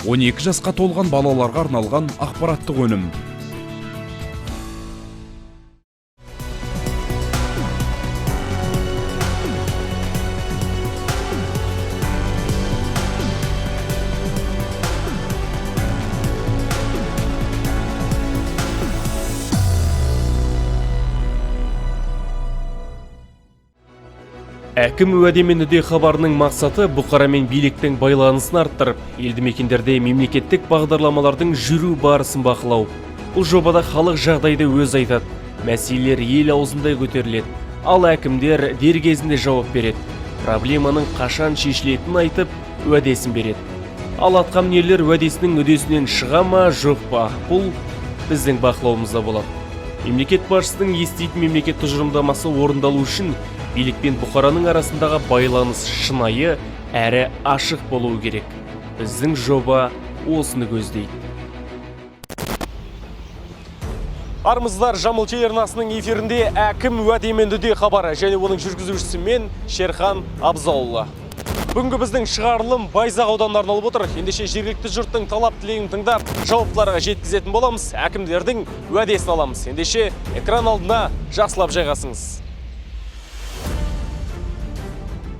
12 жасқа толған балаларға арналған ақпараттық өнім. Әкім уәде мен үде хабарының мақсаты бұқара мен биліктің байланысын арттырып, елді мекендерде мемлекеттік бағдарламалардың жүру барысын бақылау. Бұл жобада халық жағдайды өз айтады, мәселелер ел аузында көтеріледі, ал әкімдер дер кезінде жауап береді. Проблеманың қашан шешілетінін айтып, уәдесін береді. Ал атқамінерлер уәдесінің үдесінен шыға ма, жоқ па? Бұл біздің бақылауымызда болады. Мемлекет басшысының еститін мемлекет тұжырымдамасы орындалу үшін билік пен бұқараның арасындағы байланыс шынайы әрі ашық болуы керек. Біздің жоба осыны көздейді. Армысыздар, Жамбыл телеарнасының эфирінде әкім уәде мен үде хабары және оның жүргізушісі мен Шерхан Абзалұлы. Бүгінгі біздің шығарылым Байзақ ауданына арналып отыр. Ендеше жергілікті жұрттың талап тілегін тыңдап, жауаптыларға жеткізетін боламыз, әкімдердің уәдесін аламыз. Ендеше экран алдына жақсылап жайғасыңыз.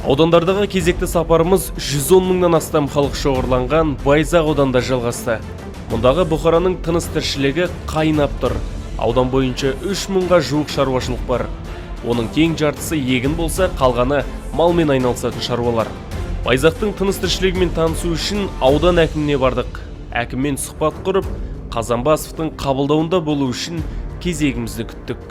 Аудандардағы кезекті сапарымыз 110 мыңнан астам халық шоғырланған Байзақ ауданда жалғасты. Мұндағы бұқараның тыныс тіршілігі қайнап тұр. Аудан бойынша 3 мыңға жуық шаруашылық бар. Оның тең жартысы егін болса, қалғаны малмен айналысатын шаруалар. Байзақтың тыныс тіршілігімен танысу үшін аудан әкіміне бардық. Әкіммен сұхбат құрып, Қазанбасовтың қабылдауында болу үшін кезегімізді күттік.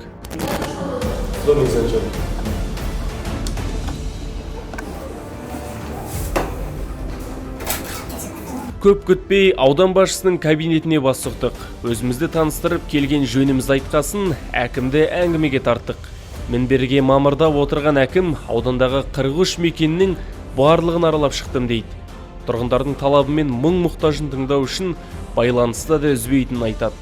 Көп күтпей аудан басшысының кабинетіне бас сұқтық. Өзімізді таныстырып келген жөнімізді айтқасын, әкімді әңгімеге тарттық. Мінберге мамырда отырған әкім аудандағы 43 мекеннің барлығын аралап шықтым дейді. Тұрғындардың талабы мен мұң-мұқтажын тыңдау үшін байланыста да үзбейтінін айтады.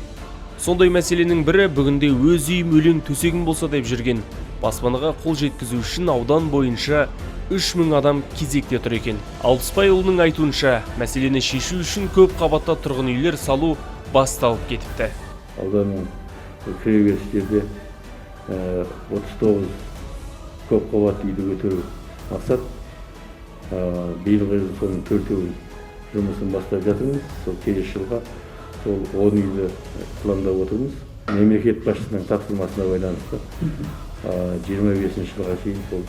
Сондай мәселенің бірі бүгінде өз үйім өлең төсегім болса деп жүрген. Баспанаға қол жеткізу үшін аудан бойынша 3 мың адам кезекте тұр екен. Алпысбайұлының айтуынша, мәселені шешу үшін көп қабатта тұрғын үйлер салу басталып кетіпті. Ауданның кіреберіс жерде 39 көп қабатты үйді көтеру мақсат. Биылғы жылы соның 4-еуін жұмысын бастап жатырмыз. Сол келесі жылға сол 10 үйді пландап отырмыз. Мемлекет басшысының тапсырмасына байланысты 25 жылға шейін сол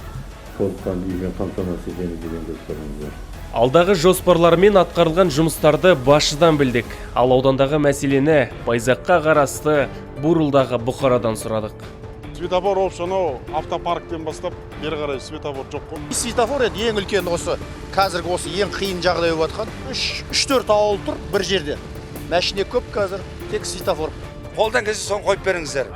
толыққанды үймен қамтамасыз етеміз деген жоспарымыз бар. Алдағы жоспарлар мен атқарылған жұмыстарды басшыдан білдік. Ал аудандағы мәселені Байзаққа қарасты Бурылдағы бұқарадан сұрадық. Светофор опшанау автопарктен бастап бері қарай светофор жоқ қой. Светофор ең үлкен осы қазіргі осы ең қиын жағдай болып жатқан. 3-4 ауыл тұр бір жерде. Мәшіне көп қазір, тек светофор. Қолдан келсе соны қойып беріңіздер.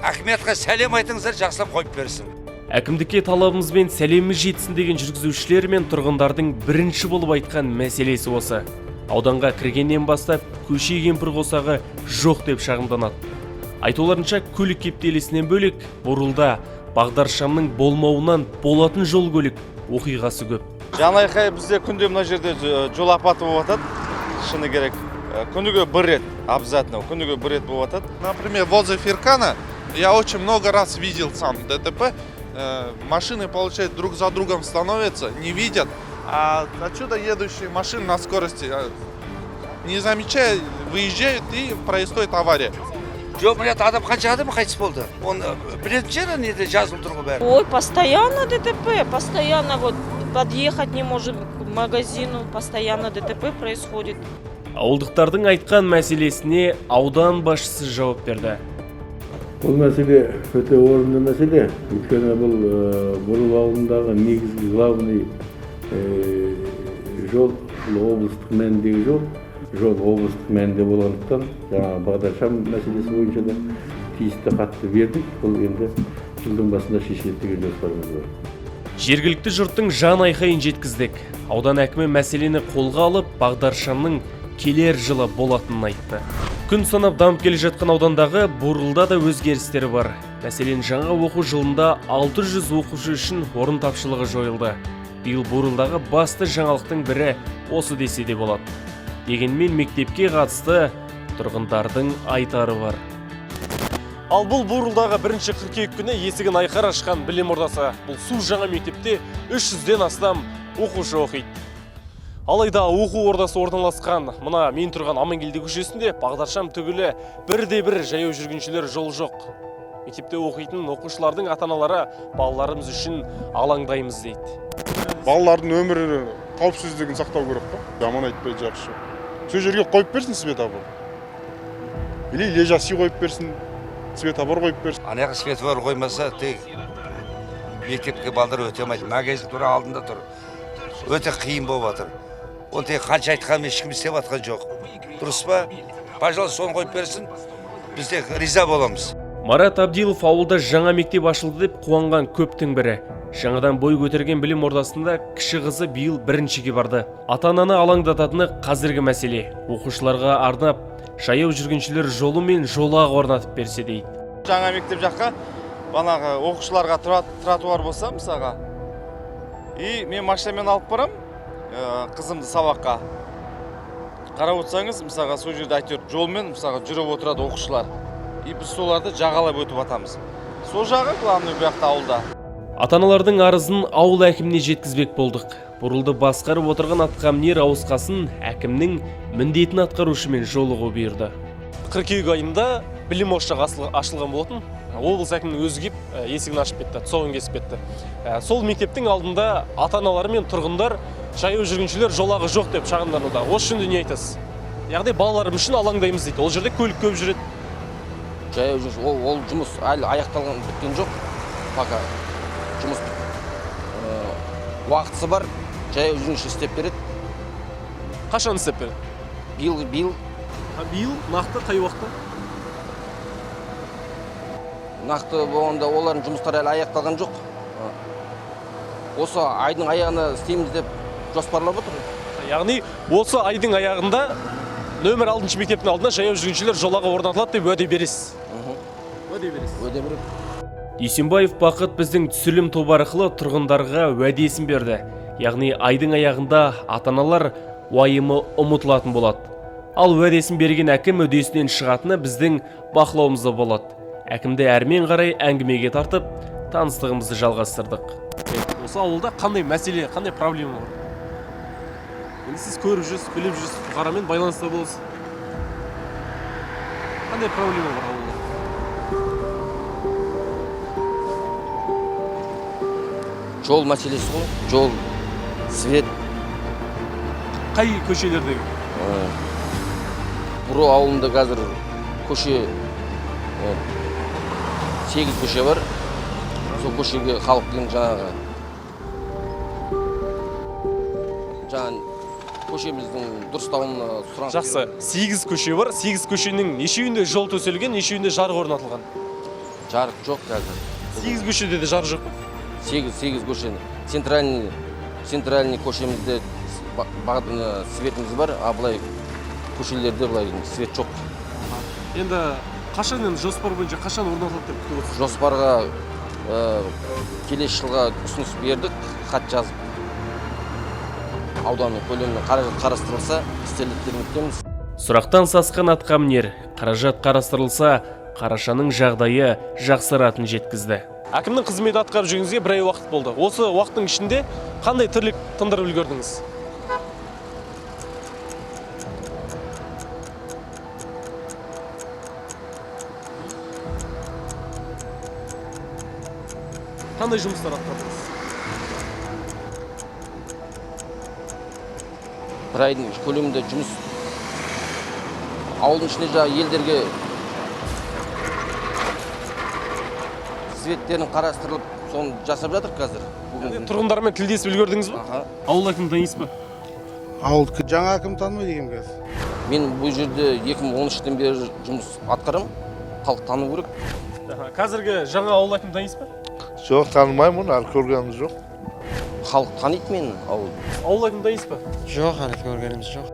Ахметқа сәлем айтыңыздар, жақсылап қойып берсін. Әкімдікке талабымызбен сәлеміміз жетсін деген жүргізушілер мен тұрғындардың бірінші болып айтқан мәселесі осы. Ауданға кіргеннен бастап көше кемпір қосағы жоқ деп шағымданады. Айтуларынша көлік кептелісінен бөлек Бурылда бағдаршамның болмауынан болатын жол көлік оқиғасы көп. Жанайқай бізде күнде мына жерде жол апаты болып жатады. Шыны керек. Күніге бір рет, обязательно, күніге бір рет болып жатады. Например, возле Феркана я очень много раз видел сам ДТП. Машины, получается, друг за другом становятся, не видят, а отсюда едущие машины на скорости, не замечая, выезжают и происходит авария. Жоқ, міне адам қанша адам қайтыс болды? Оны білетін жері неде жазылып тұр ғой бәрі. Ой, постоянно ДТП, постоянно вот подъехать не можем к магазину, постоянно ДТП происходит. Ауылдықтардың айтқан мәселесіне аудан басшысы жауап берді. Бұл мәселе өте орынды мәселе. Өйткені бұл Бурыл ауылындағы негізгі главный жол, облыстық мәніндегі жол. Жол облыстық мәнінде болғандықтан, жаңағы бағдаршам мәселесі бойынша да тиісті хатты бердік. Бұл енді жылдың басында шешіледі деген жоспарымыз бар. Жергілікті жұрттың жан айқайын жеткіздік. Аудан әкімі мәселені қолға алып, бағдаршамның келер жылы болатынын айтты. Күн санап дамып келе жатқан аудандағы Бурылда да өзгерістер бар. Мәселен, жаңа оқу жылында 600 оқушы үшін орын тапшылығы жойылды. Биыл Бурылдағы басты жаңалықтың бірі осы десе де болады. Дегенмен мектепке қатысты тұрғындардың айтары бар. Ал бұл Бурылдағы 1 қыркүйек күні есігін айқара ашқан білім ордасы. Бұл су жаңа мектепте 300-ден астам оқушы оқиды. Алайда оқу ордасы орналасқан мына мен тұрған Амангелді көшесінде бағдаршам түгілі бірде-бір жаяу жүргіншілер жол жоқ. Мектепте оқитын оқушылардың ата-аналары балаларымыз үшін алаңдаймыз дейді. Балалардың өмірі қауіпсіздігін сақтау керек қой. Жаман айтпай жақсы. Сол жерге қойып берсін светофор. Или лежаси қойып берсін, светофор қойып берсін. Анағы светофор қоймаса, тек мектепке балдар өте алмайды. Магазин тұра алдында тұр. Өте қиын болып жатыр. Оны тек қанша айтқанмен ешкім істеп жатқан жоқ. Дұрыс па? Пожалуйста, соны қойып берсін. Біз тек риза боламыз. Марат Абдилов ауылда жаңа мектеп ашылды деп қуанған көптің бірі. Жаңадан бой көтерген білім ордасында кіші қызы биыл 1-шіге барды. Ата-ананы алаңдататыны қазіргі мәселе. Оқушыларға арнап жаяу жүргіншілер жолы мен жолақ орнатып берсе дейді. Жаңа мектеп жаққа банағы оқушыларға тротуар болса мысалға. И мен машинамен алып барам қызымды сабаққа. Қарап отырсаңыз, мысалға сол жерде әйтеуір жолмен мысалға жүріп отырады оқушылар. И біз соларды жағалап өтіп атамыз. Сол жағы главный бұяқта ауылда. Ата-аналардың арызын ауыл әкіміне жеткізбек болдық. Бурылды басқарып отырған атқамінер ауысқасын әкімнің міндетін атқарушымен жолығу бұйырды. Қыркүйек айында білім ошағы ашылған болатын. Облыс әкімінің өзі кеп есігін ашып кетті, тұсауын кесіп кетті. Сол мектептің алдында ата-аналар мен тұрғындар жаяу жүргіншілер жолағы жоқ деп шағымдануда. Осы жөнінде не айтасыз? Яғни балаларым үшін алаңдаймыз дейді. Ол жерде көлік көп жүреді. Жаяу жүргіш, ол жұмыс әлі аяқталған біткен жоқ. Пока жұмыс уақытысы бар, жаяу жүргіш істеп береді. Қашан істеп береді? Биыл. Биыл нақты қай уақытта? Нақты болғанда олардың жұмыстары әлі аяқталған жоқ. Осы айдың аяғына істейміз деп жоспарлап отыр. Яғни осы айдың аяғында нөмір 6 мектептің алдына жаяу жүргіншілер жолағы орнатылады деп уәде бересіз. Уәде береді. Дүйсенбаев Бақыт біздің түсірілім тобы арқылы тұрғындарға уәдесін берді. Яғни айдың аяғында ата-аналар уайымы ұмытылатын болады. Ал уәдесін берген әкім үдесінен шығатыны біздің бақылауымызда болады. Әкімді әрмен қарай әңгімеге тартып, таныстығымызды жалғастырдық. Осы ауылда қандай мәселе, қандай проблема бар? Сіз көріп жүрсіз, біліп жүрсіз, бұқарамен байланыста боласыз. Қандай проблема бар ауылда? Жол мәселесі ғой, жол, свет. Қай көшелердегі? Бұру ауылында қазір көше 8 көше бар. Сол көшеге халықтың жаңағы көшеміздің дұрыстауына сұраныс. Жақсы, 8 көше бар. 8 көшенің нешеуінде жол төселген, нешеуінде жарық орнатылған? Жарық жоқ қазір. 8 көшеде де жарық жоқ. 8 көшені. Центральный көшемізде светіміз бар, а былай көшелерде былай свет жоқ. Енді қашан жоспар бойынша қашан орнатылады деп күтіп отырсыз? Жоспарға келесі жылға ұсыныс бердік, хат жазып. Ауданның көлемі қарастырылса, істеледі деп үміттеміз. Сұрақтан сасқан атқамінер, қаражат қарастырылса, қарашаның жағдайы жақсаратын жеткізді. Әкімнің қызметі атқарып жүргеніңізге 1 ай уақыт болды. Осы уақыттың ішінде қандай тірлік тындырып үлгердіңіз? Қандай жұмыстар атқардыңыз? 1 айдың көлемінде жұмыс ауылдың ішінде жаңағы елдерге светтерін қарастырылып, соны жасап жатыр қазір. Тұрғындармен тілдесіп үлгердіңіз бе? Ауыл әкімін танисыз ба? Жаңа әкім танымайды екенмін қазір. Мен бұл жерде 2013-тен бері жұмыс атқарам, халық тану керек. Қазіргі жаңа ауыл әкімін танисыз ба? Жоқ, танымаймын, әлі көргеніміз жоқ. Халық таниды мені ауыл. Ауыл әкімін танисыз ба? Жоқ, әлі көргеніміз жоқ.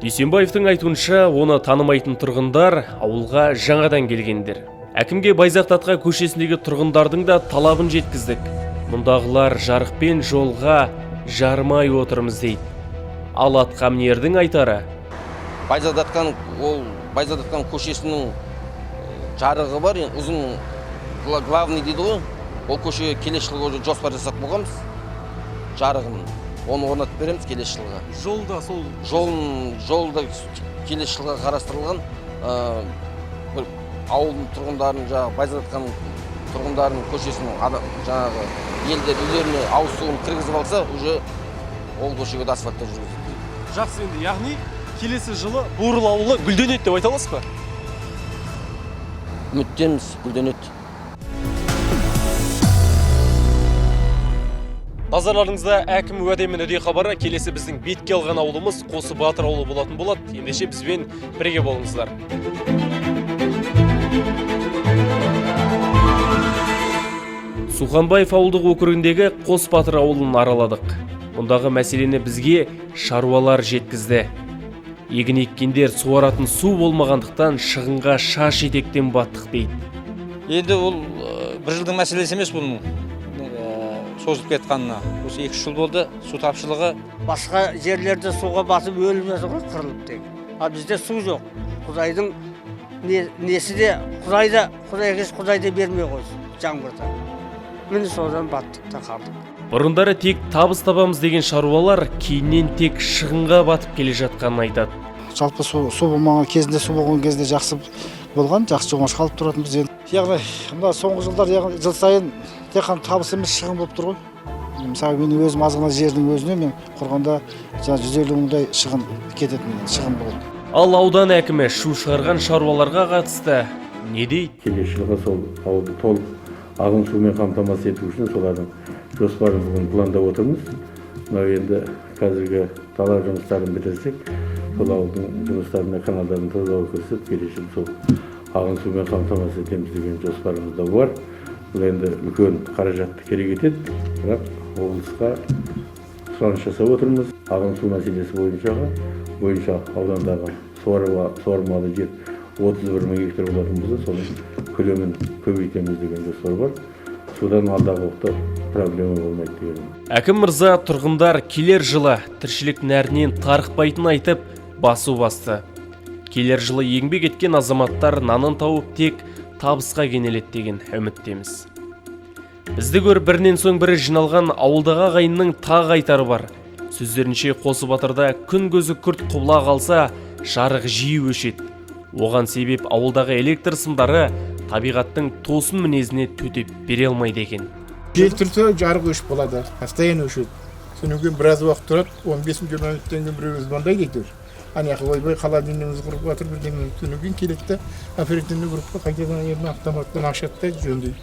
Дүйсенбаевтың айтуынша, оны танымайтын тұрғындар ауылға жаңадан келгендер. Әкімге Байзақтатқа көшесіндегі тұрғындардың да талабын жеткіздік. Мұндағылар жарықпен жолға жармай отырмыз дейді. Ал атқамінердің айтары Байзадаткан көшесінің жарығы бар, ұзын главный дейді ғой. Ол көшеге келесі жылға уже жоспар жасап болғанбыз. Жарығын оны орнатып береміз келесі жылға. Жолда сол жолда келесі жылға қарастырылған бір ауылдың тұрғындарын, жаңағы Байзадаткан тұрғындарын көшесінің жаңағы елдер үйлеріне ауыз суын кіргізіп алса, уже ол көшеге де асфальттар жүргізіледі. жақсы енді, яғни келесі жылы Бурыл ауылы гүлденеді деп айта аласыз ба? Үміттеміз, гүлденеді. Назарларыңызда әкім уәде мен үдей хабары. Келесі біздің бетке алған ауылымыз Қосы Батыр ауылы болатын болады. Ендеше бізбен бірге болыңыздар. Суханбаев ауылдық округіндегі Қос Батыр ауылын араладық. Мұндағы мәселені бізге шаруалар жеткізді. Егін еккендер суаратын су болмағандықтан шығынға шаш етектен баттық дейді. Енді ол бір жылдың мәселесі емес бұның созылып кетқанына. Осы 2 жыл болды су тапшылығы. Басқа жерлерде суға басып өліп жатыр ғой, қырылып деген. А бізде су жоқ. Құдайдың несі де Құдайда бермей қойсын жаңбырда. Міне содан баттық та қалдық. Бұрындары тек табыс табамыз деген шаруалар кейіннен тек шығынға батып келе жатқанын айтады. Жалпы су болмаған кезінде, су болған кезде жақсы болған, жақсы жоғаш қалып тұратынбыз енді. Яғни, мына соңғы жылдар жыл сайын тек қана табыс емес шығын болып тұр ғой. Мысалы, мен өзім азғана жердің өзіне мен құрғанда 150 мыңдай шығын кететін, шығын болады. Ал аудан әкімі шу шығарған шаруаларға қатысты не дейді? Келесі жылға сол ауылды толық ағын сумен қамтамасыз ету үшін солардың жоспарын бүгін пландап отырмыз. Мынау енді қазіргі дала жұмыстарын бітірсек, сол ауылдың жұмыстарына каналдарын тазалау көрсетіп, келесі жыл сол ағын сумен қамтамасыз етеміз деген жоспарымыз да бар. Бұл енді үлкен қаражатты керек етеді, бірақ облысқа сұраныс жасап отырмыз. Ағын су мәселесі бойынша аудандағы суармалы жер 31 мың гектар болатын болса, соның көлемін көбейтеміз деген жоспар бар. Судан алдағы уақытта проблема болмайды деген. Әкім мырза тұрғындар келер жылы тіршілік нәрінен тарықпайтын айтып басу басты. Келер жылы еңбек еткен азаматтар нанын тауып тек табысқа кенеледі деген үміттеміз. Бізді көріп бірінен соң бірі жиналған ауылдағы ағайынның тағы айтары бар. Сөздерінше Қосы Батырда күн көзі күрт құбыла қалса, жарық жиі өшеді. Оған себеп ауылдағы электр сымдары табиғаттың тосын мінезіне төтеп бере алмайды екен. Жел тұрса жарық өшіп болады, постоянно өшеді. Содан кейін біраз уақыт тұрады, 15-20 минуттан кейін біреу звондайды әйтеуір. Аяқы ойбай холодильнигіміз құрып жатыр, бірден содан кейін келеді де оперативный группа қайтадан ерін автоматтан ашады да жөндейді.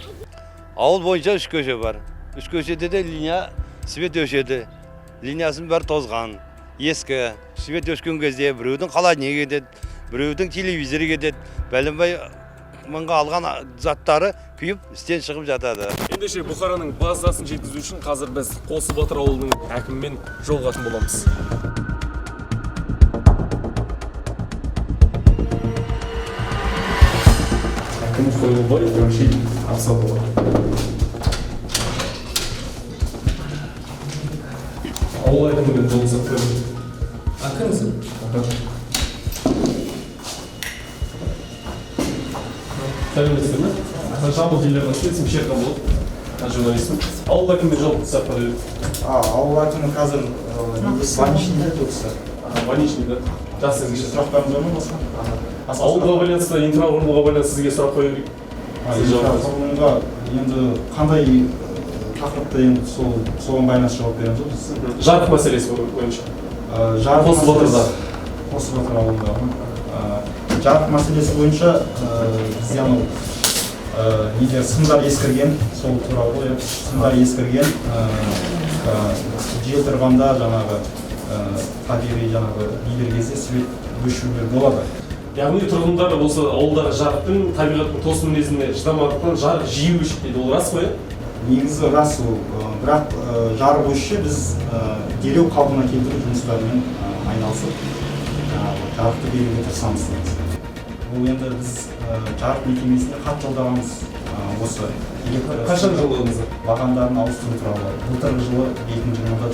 Ауыл бойынша 3 көше бар. 3 көшеде де линия свет өшеді. Линиясын бәрі тозған, ескі. Свет өшкен кезде біреудің холодильнигі кетеді, біреудің телевизоры кетеді. Бәленбай мыңға алған заттары күйіп, істен шығып жатады. Ендеше Бұқараның базасын жеткізу үшін қазір біз Қосы Батыр ауылының әкімімен жолығатын боламыз. Әкім Қойылбай, Рашид Асадова. Ауыл әкімімен жолығсақ қойып. Әкімсің? Сәлеметсіздер ме? Жамбыл телеарнасы Шерхан болып, журналистім. Ауыл әкімімен жолығсақ қойып. Ауыл әкімі қазір больничныйда тұрса. Больничныйда. Жақсы еңгеше Сұрақтарым жоқ ма басқа? Ауылға байланысты, инфрақұрылымға байланысты сізге сұрақ қою керек. Инфрақұрылымға енді қандай тақырыпта енді соған байланысты жауап береміз ғой біз. Жарық мәселесі бойынша. Қосы Батырда. Қосы Батыр ауылында. Жарық мәселесі бойынша бізде егер сымдар ескірген, сол туралы ғой, сымдар ескірген, жел тұрғанда жаңағы табиғи жаңағы нелер кезде свет өшірулер болады. Яғни тұрғындар болса ауылдағы жарықтың табиғаттың тосын мінезіне шыдамағандықтан жарық жиі өшіп дейді. Ол рас па? Негізі рас ол, бірақ жарық өшсе біз дереу қалпына келтіру жұмыстарымен айналысып, жарықты беруге тырысамыз. Ол енді біз жарық мекемесіне хат жолдағанбыз осы қашан жолдадыңыз? Бағандарын ауыстыру туралы. Былтыр жылы 2020-да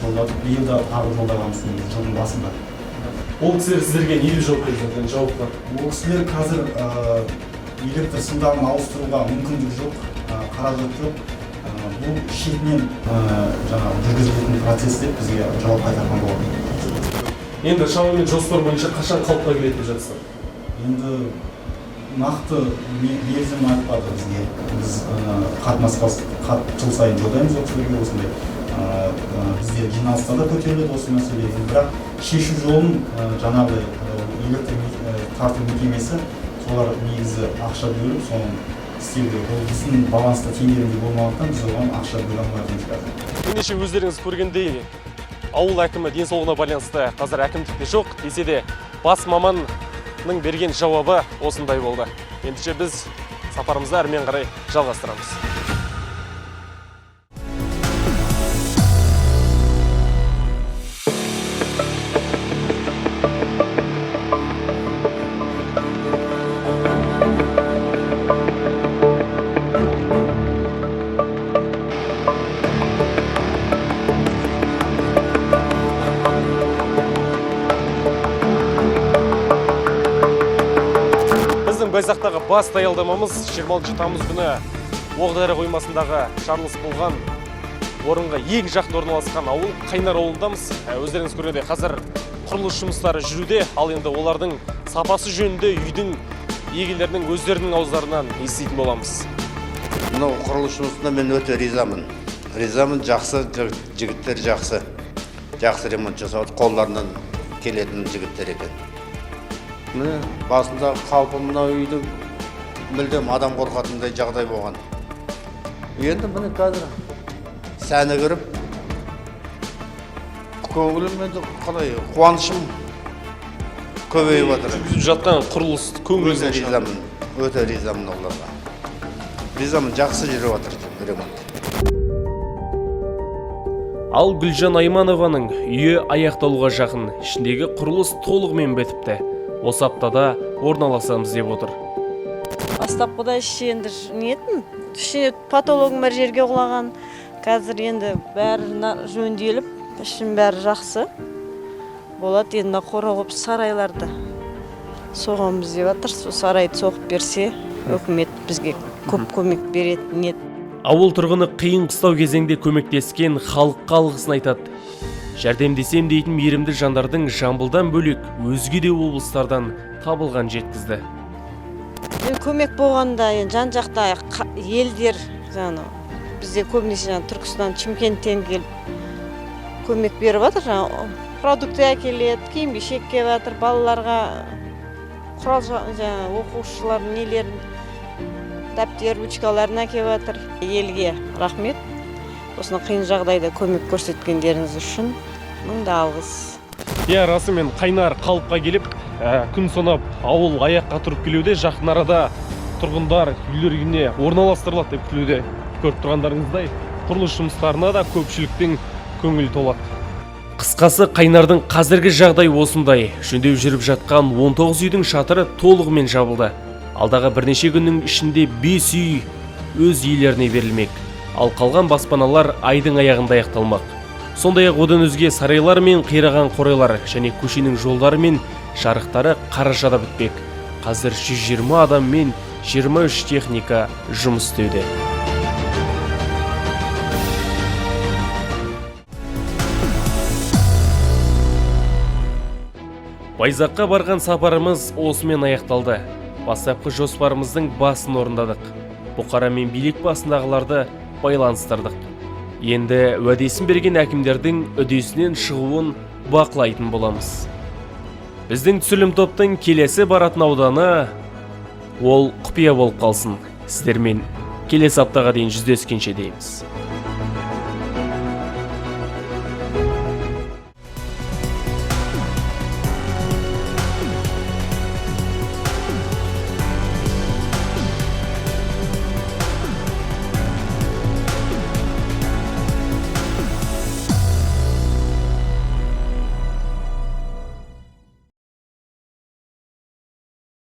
жолдадық, биыл да тағы жолдағанбыз жылдың басында. Ол кісілер сіздерге не деп жауап беріп жатыр, жауаптар? Ол кісілер қазір электр сымдарын ауыстыруға мүмкіндік жоқ, қаражат жоқ. Бұл шетінен жаңағы жүргізілетін процесс деп бізге жауап қайтарған болады. Енді шамамен жоспар бойынша қашан қалыпқа келеді деп жатсыздар? Енді нақты мерзім айтпады бізге. Біз қатынасқа жыл сайын жолдаймыз ол кісілерге осындай. Біздер жиналыста да көтеріледі осы мәселе. Бірақ шешу жолын жаңағы электр тарту мекемесі солар негізі ақша бөліп, соның істеуде. Ол біздің баланста теңгерімде болмағандықтан біз оған ақша бөле алмайтын шығар. Ендеше өздеріңіз көргендей, ауыл әкімі денсаулығына байланысты қазір әкімдікте жоқ, десе де бас маманның берген жауабы осындай болды. Ендеше біз сапарымызды әрмен қарай жалғастырамыз. Байзақтағы бас таялдамамыз 26 тамыз күні Оқ-дәрі қоймасындағы жарылыс болған орынға ең жақын орналасқан ауыл Қайнар ауылындамыз. Өздеріңіз көргендей қазір құрылыс жұмыстары жүруде, ал енді олардың сапасы жөнінде үйдің иелерінің өздерінің ауыздарынан еститін боламыз. Мынау құрылыс жұмысына мен өте ризамын. Ризамын, жақсы жігіттер, жақсы ремонт жасауды қолдарынан келетін жігіттер екен. Міне басындағы қалпы мынау үйді мүлдем адам қорқатындай жағдай болған. Енді міне қазір сәні кіріп, көңілім енді қалай, қуанышым көбейіп жатыр. Жүргізіп жатқан құрылыс көңіліңізге ризамын, өте ризамын оларға. Ризамын, жақсы жүріп жатыр ремонт. Ал Гүлжан Айманованың үйі аяқталуға жақын, ішіндегі құрылыс толығымен бітіпті. Осы аптада орналасамыз деп отыр. Бастапқыда іші енді нетін, іші патологың бір жерге құлаған. Қазір енді бәрі жөнделіп, ішін бәрі жақсы. Болады енді қорғап сарайларды соғамыз деп жатыр. Сол сарайды соғып берсе, үкімет бізге көп көмек беретін еді. Ауыл тұрғыны қиын қыстау кезеңде көмектескен халыққа алғысын айтады. Жәрдемдесем дейтін мейірімді жандардың Жамбылдан бөлек өзге де облыстардан табылған жеткізді. Көмек болғанда жан-жақта елдер, бізде көбінесе Түркістан, Шымкенттен келіп көмек беріп жатыр. Продукты әкеледі, киім-кешек келіп жатыр, балаларға оқушылар нелерін, дәптер, ручкаларын әкеліп жатыр. Елге рахмет. Осыны қиын жағдайда көмек көрсеткендеріңіз үшін мыңда алғыс. Расымен Қайнар қалыпқа келіп, күн сонап ауыл аяққа тұрып келуде, жақын арада тұрғындар үйлеріне орналастырылады деп күтілуде. Көріп тұрғандарыңыздай, құрылыс жұмыстарына да көпшіліктің көңілі толады. Қысқасы, Қайнардың қазіргі жағдай осындай. Жөндеу жүріп жатқан 19 үйдің шатыры толығымен жабылды. Алдағы бірнеше күннің ішінде 5 үй өз иелеріне берілмек. Ал қалған баспаналар айдың аяғында аяқталмақ. Сондай-ақ одан өзге сарайлар мен қираған қорайлар және көшенің жолдары мен жарықтары қарашада бітпек. Қазір 120 адам мен 23 техника жұмыс істеуде. Байзаққа барған сапарымыз осымен аяқталды. Бастапқы жоспарымыздың басын орындадық. Бұқара мен билік басындағыларды байланыстырдық. Енді уәдесін берген әкімдердің үдесінен шығуын бақылайтын боламыз. Біздің түсірілім топтың келесі баратын ауданы ол құпия болып қалсын. Сіздермен келесі аптаға дейін жүздескенше дейміз.